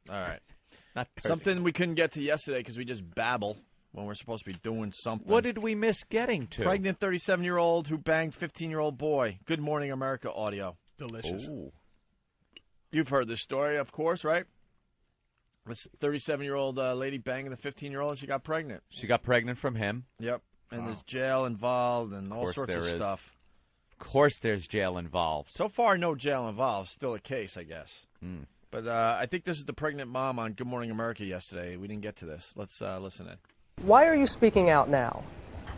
All right. Not perfect. Something we couldn't get to yesterday because we just babble when we're supposed to be doing something. What did we miss getting to? Pregnant 37-year-old who banged 15-year-old boy. Good Morning America audio. Delicious. Ooh. You've heard this story, of course, right? This 37-year-old lady banging the 15-year-old, and she got pregnant. She got pregnant from him. Yep. And there's jail involved and all sorts of there is. stuff. Of course there's jail involved. So far, no jail involved. Still a case, I guess. Mm. But I think this is the pregnant mom on Good Morning America yesterday. We didn't get to this. Let's listen in. Why are you speaking out now?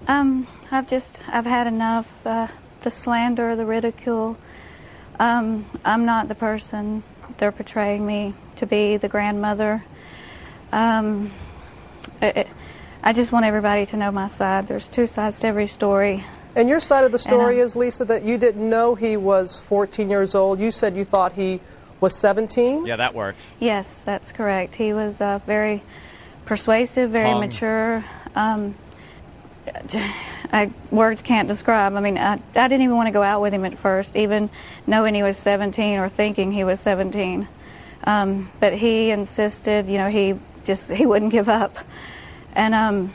I've had enough. The slander, the ridicule. I'm not the person they're portraying me to be, the grandmother. I just want everybody to know my side. There's two sides to every story. And your side of the story is, Lisa, that you didn't know he was 14 years old. You said you thought he was 17? Yeah, that worked. Yes, that's correct. He was very persuasive, very mature. Words can't describe. I mean, I didn't even want to go out with him at first, even knowing he was 17 or thinking he was 17. But he insisted, he wouldn't give up. And,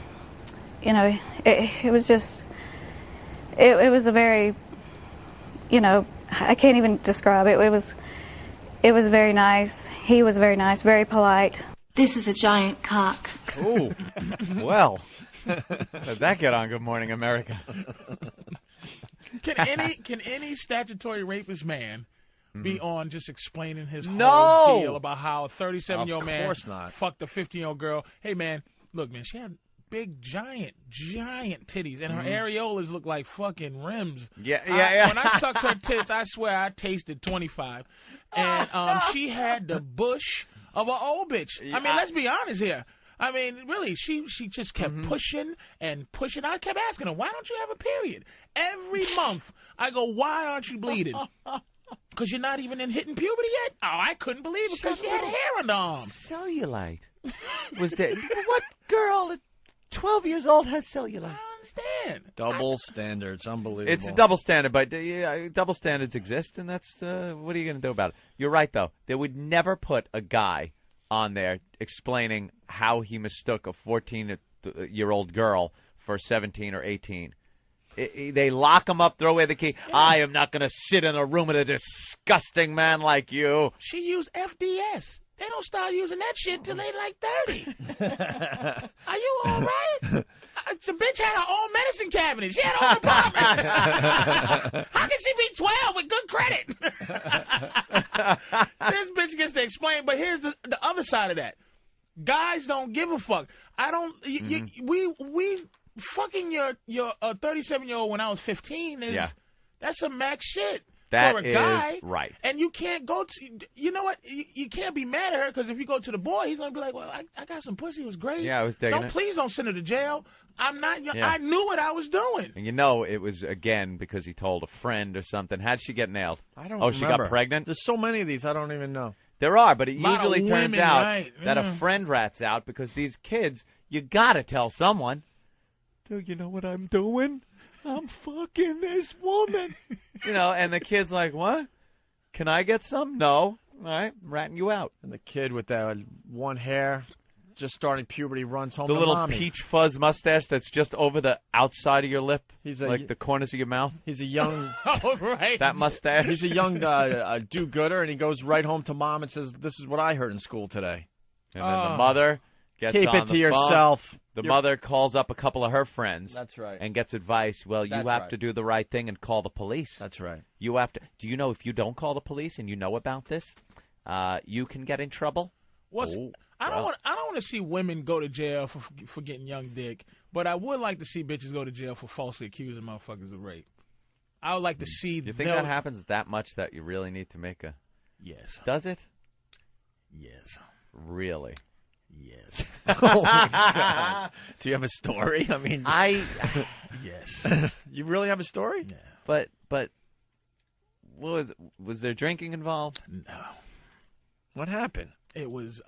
it was just, it was a very, I can't even describe it. It was very nice. He was very nice, very polite. This is a giant cock. Ooh. Well. How'd that get on Good Morning America? Can any statutory rapist man be on just explaining his whole deal about how a 37-year-old man fucked a 15-year-old girl? Hey, man, look, man, she had big, giant titties, and her areolas look like fucking rims. Yeah. When I sucked her tits, I swear I tasted 25. And she had the bush of an old bitch. I mean, let's be honest here. I mean, really, she just kept pushing and pushing. I kept asking her, why don't you have a period? Every month, I go, why aren't you bleeding? Because you're not even hitting puberty yet? Oh, I couldn't believe it because she had hair on the arm. Cellulite. Was there? What girl at 12 years old has cellulite? I understand. Double standards. Unbelievable. It's a double standard, but double standards exist, and that's what are you going to do about it? You're right, though. They would never put a guy on there explaining how he mistook a 14-year-old girl for 17 or 18. They lock him up, throw away the key. Yeah. I am not going to sit in a room with a disgusting man like you. She used FDS. They don't start using that shit till they like 30. Are you all right? The bitch had her own medicine cabinet. She had her own apartment. How can she be 12 with good credit? This bitch gets to explain, but here's the other side of that. Guys don't give a fuck. I don't. We fucking your 37-year-old when I was 15 is that's some max shit. That for a guy, is right. And you can't go to, you know what? You can't be mad at her because if you go to the boy, he's going to be like, well, I got some pussy. It was great. Yeah, I was digging it. Please don't send her to jail. I'm not, I knew what I was doing. And it was, again, because he told a friend or something. How'd she get nailed? I don't remember. She got pregnant? There's so many of these, I don't even know. There are, but it usually turns out that a friend rats out because these kids, you got to tell someone. Do you know what I'm doing? I'm fucking this woman. And the kid's like, what? Can I get some? No. All right, I'm ratting you out. And the kid with that one hair, just starting puberty, runs home the to little mommy. Peach fuzz mustache that's just over the outside of your lip, like the corners of your mouth. He's a young... Oh, right. That mustache. He's a young do-gooder, and he goes right home to mom and says, this is what I heard in school today. And then the mother gets Keep on it to the yourself. Phone. The mother calls up a couple of her friends. That's right. And gets advice. Well, you have to do the right thing and call the police. That's right. You have to. Do you know if you don't call the police and you know about this, you can get in trouble? I don't want to see women go to jail for getting young dick, but I would like to see bitches go to jail for falsely accusing motherfuckers of rape. I would like to see. Do you think that happens that much that you really need to make a? Yes. Does it? Yes. Really? Yes. Oh my God. Do you have a story? I mean, yes. You really have a story? Yeah. But what was there drinking involved? No. What happened? It was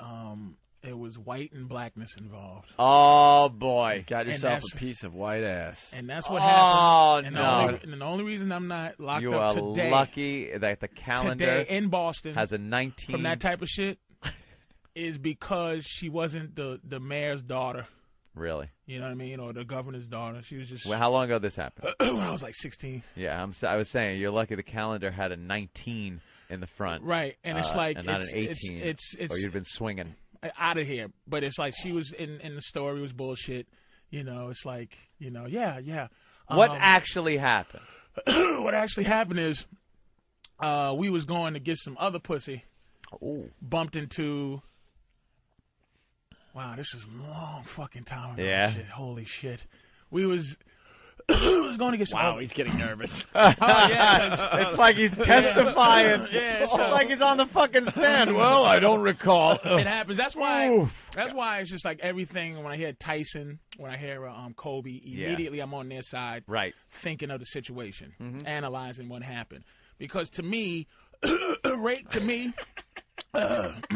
white and blackness involved. Oh boy. Got yourself a piece of white ass. And that's what happened. Oh no. And the only reason I'm not locked you up are today. lucky that the calendar today in Boston has a 19 from that type of shit. is because she wasn't the mayor's daughter. Really? You know what I mean? Or the governor's daughter. She was just. Well, how long ago this happened? When I was like 16. Yeah, I was saying you're lucky the calendar had a 19 in the front. Right, and it's like and not it's, an 18. It's or you'd been swinging out of here. But it's like she was in the story was bullshit. You know, it's like yeah. What actually happened? What actually happened is we was going to get some other pussy. Ooh. Bumped into. Wow, this is a long fucking time ago. Yeah. Shit. Holy shit. We was going to get some. Wow, he's getting nervous. Oh, yeah, it's like he's testifying. Yeah, it's like he's on the fucking stand. Well, I don't recall. It happens. That's why. That's why it's just like everything. When I hear Tyson, when I hear Kobe, immediately I'm on their side, right? Thinking of the situation, analyzing what happened. Because to me, rape to me. Let's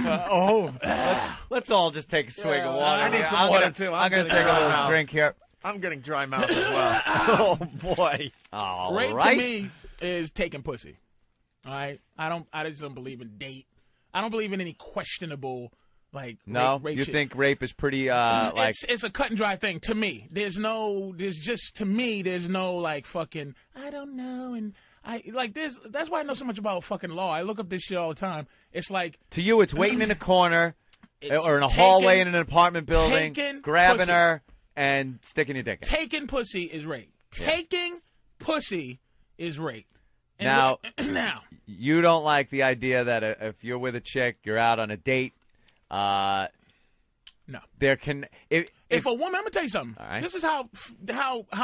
all just take a swig of water. I need some water too. I'm gonna take a little drink here. I'm getting dry mouth as well. Oh boy. Rape to me is taking pussy. All right. I just don't believe in date. I don't believe in any questionable rape you shit. think rape is pretty it's a cut and dry thing to me. There's no fucking I don't know and that's why I know so much about fucking law. I look up this shit all the time. It's like to you it's waiting in a corner or in a hallway in an apartment building, grabbing pussy. her and sticking your dick in. Taking pussy is rape. Yeah. Taking pussy is rape. And Now you don't like the idea that if you're with a chick, you're out on a date. No. There can if a woman, I'm gonna tell you something. All right. This is how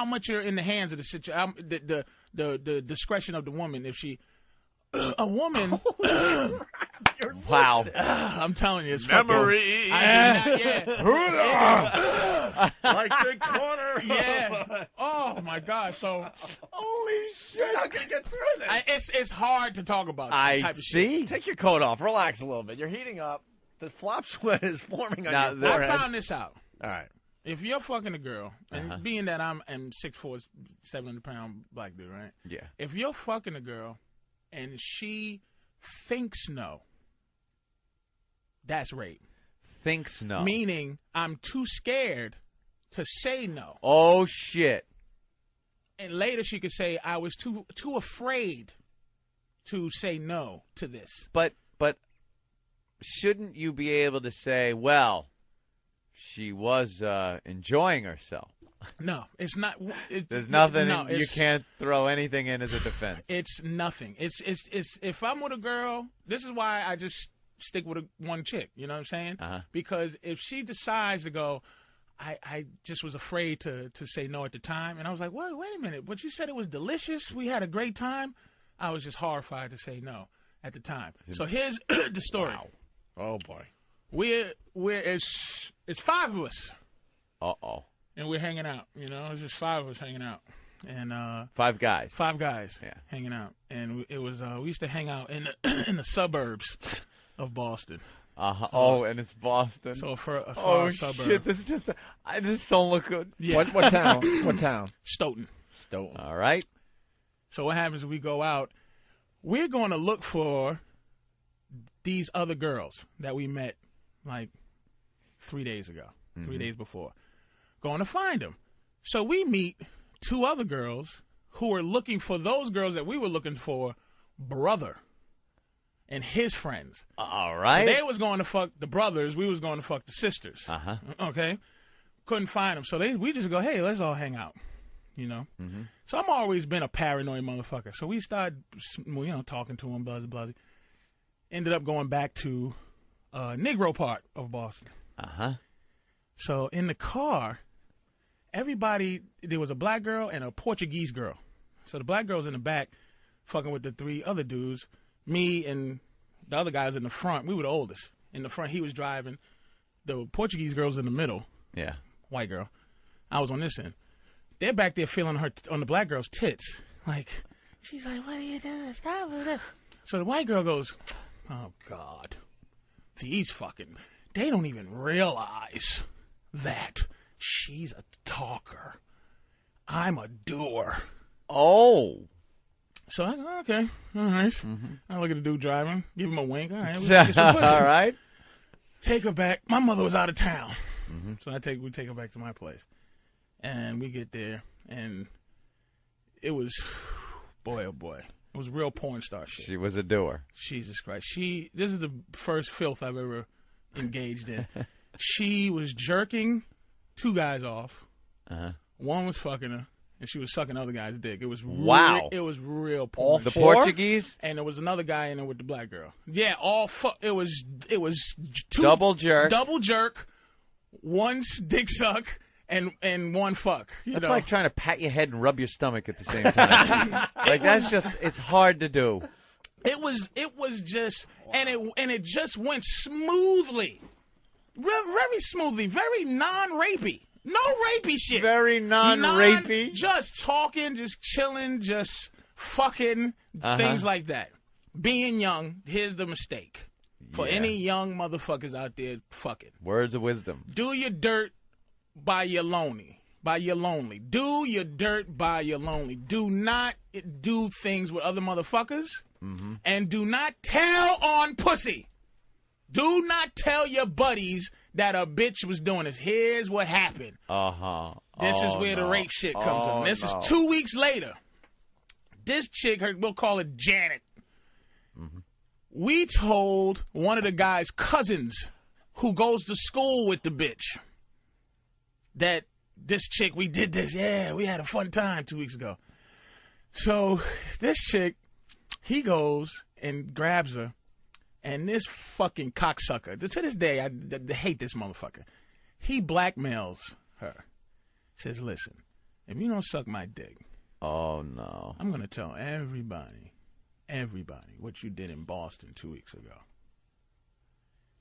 much you're in the hands of the situation. The discretion of the woman. If she, a woman. Wow. I'm telling you, it's memory. Like the corner. Yeah. Oh my God. So. Holy shit! How can I get through this? It's hard to talk about. I type of see. Shit. Take your coat off. Relax a little bit. You're heating up. The flop sweat is forming on your forehead. I found this out. All right. If you're fucking a girl, and being that I'm 6'4", 700-pound black dude, right? Yeah. If you're fucking a girl, and she thinks no, that's rape. Thinks no. Meaning I'm too scared to say no. Oh shit. And later she could say I was too afraid to say no to this. But shouldn't you be able to say, well, she was enjoying herself? No, it's not. There's nothing. You can't throw anything in as a defense. It's nothing. It's if I'm with a girl, this is why I just stick with one chick. You know what I'm saying? Because if she decides to go, I just was afraid to say no at the time, and I was like, wait a minute, but you said it was delicious. We had a great time. I was just horrified to say no at the time. So here's the story. Wow. Oh boy. It's five of us. Uh-oh. And we're hanging out. You know, it's just five of us hanging out. And five guys. Five guys. Yeah. Hanging out. And it was we used to hang out in the suburbs of Boston. So, and it's Boston. So for a far suburb. Shit! This is I just don't look good. Yeah. What town? What town? Stoughton. All right. So what happens is we go out. We're going to look for these other girls that we met like 3 days ago, 3 days before. Going to find them. So we meet two other girls who are looking for those girls that we were looking for, brother and his friends. All right. So they was going to fuck the brothers. We was going to fuck the sisters. Okay. Couldn't find them. So we just go, hey, let's all hang out. You know? So I'm always been a paranoid motherfucker. So we started, talking to him, blah, blah, blah. Ended up going back to Negro part of Boston. So in the car, there was a black girl and a Portuguese girl. So the black girl's in the back fucking with the three other dudes. Me and the other guys in the front. We were the oldest. In the front, he was driving. The Portuguese girl's in the middle. Yeah. White girl. I was on this end. They're back there feeling on the black girl's tits. Like, she's like, what are you doing? Stop it. So the white girl goes, oh, God. These fucking, they don't even realize that she's a talker. I'm a doer. Oh. So I go, okay, all right. I look at the dude driving, give him a wink. All right, we get some pussy. All right. take her back. My mother was out of town. So we take her back to my place. And we get there, and it was, boy, oh boy. It was real porn star shit. She was a doer. Jesus Christ. This is the first filth I've ever engaged in. She was jerking 2 guys off. One was fucking her, and she was sucking other guy's dick. It was it was real porn. The Portuguese? And there was another guy in there with the black girl. Yeah, it was 2 double jerk. Double jerk, 1 dick suck, and 1 fuck. That's like trying to pat your head and rub your stomach at the same time. It's hard to do. It was just, and it just went smoothly. Very smoothly, very non-rapey. No rapey shit. Very non-rapey. Just talking, just chilling, just fucking, things like that. Being young, here's the mistake. For any young motherfuckers out there fucking. Words of wisdom. Do your dirt by your lonely. Do your dirt by your lonely. Do not do things with other motherfuckers. And do not tell on pussy. Do not tell your buddies that a bitch was doing this. Here's what happened. This is where the rape shit comes in. This is 2 weeks later. This chick, we'll call it Janet. We told one of the guy's cousins who goes to school with the bitch that this chick, we did this. Yeah, we had a fun time 2 weeks ago. So this chick, he goes and grabs her. And this fucking cocksucker, to this day, I hate this motherfucker. He blackmails her. Says, listen, if you don't suck my dick, I'm going to tell everybody what you did in Boston 2 weeks ago.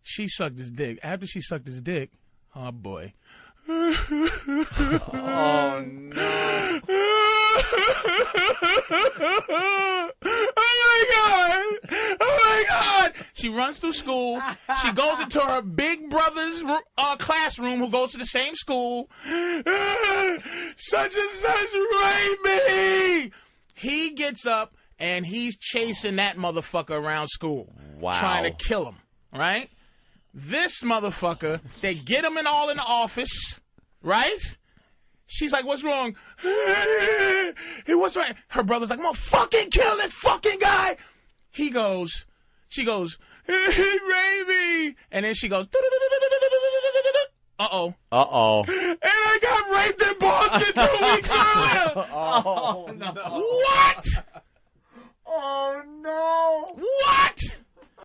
She sucked his dick. After she sucked his dick, oh boy. Oh no. Oh my God! She runs through school. She goes into her big brother's classroom, who goes to the same school. Such and such raped me. He gets up and he's chasing that motherfucker around school, trying to kill him. Right? This motherfucker, they get him in the office, right? She's like, what's wrong? Hey, what's right? Her brother's like, I'm gonna fucking kill this fucking guy. She goes, he raped me. And then she goes, uh-oh. And I got raped in Boston 2 weeks earlier. Oh, no. What? Oh, no. What?